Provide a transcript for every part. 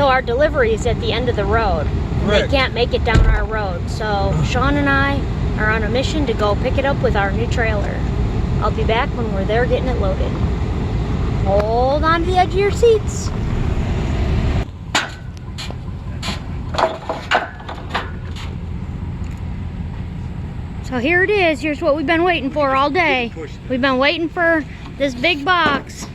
So our delivery is at the end of the road. Right. They can't make it down our road. So Sean and I are on a mission to go pick it up with our new trailer. I'll be back when we're there getting it loaded. Hold on to the edge of your seats. So here it is. Here's what we've been waiting for all day. We've been waiting for this big box.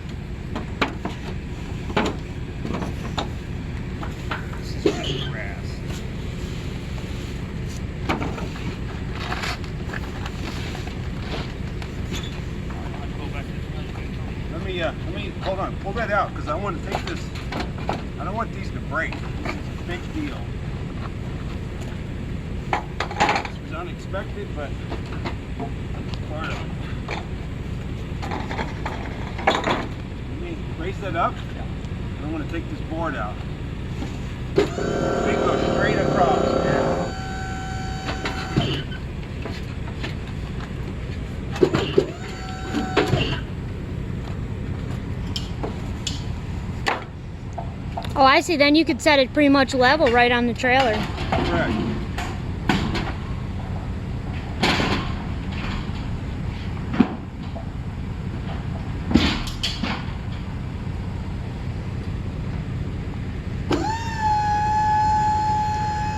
Let me hold on. Pull that out because I want to take this. I don't want these to break. This is a big deal. This was unexpected, but part of it. Let me raise that up. I want to take this board out. It goes straight across. Oh, I see. Then you could set it pretty much level right on the trailer. Correct.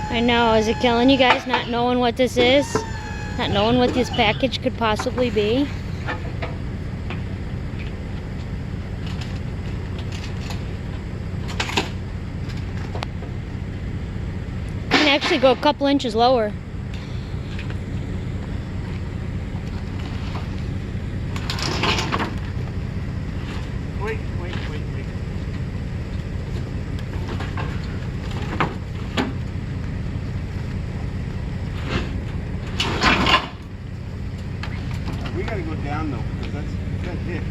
I know. Is it killing you guys not knowing what this is? Not knowing what this package could possibly be? Actually go a couple inches lower. Wait. We gotta go down though because that hits.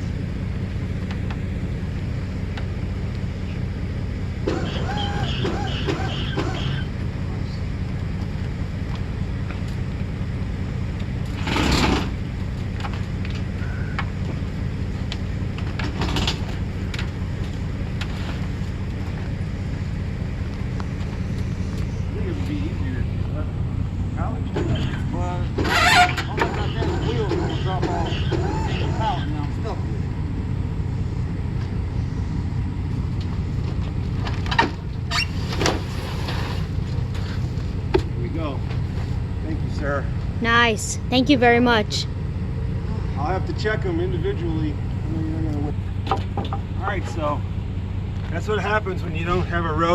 Thank you, sir. Nice. Thank you very much. I'll have to check them individually. All right, so that's what happens when you don't have a road.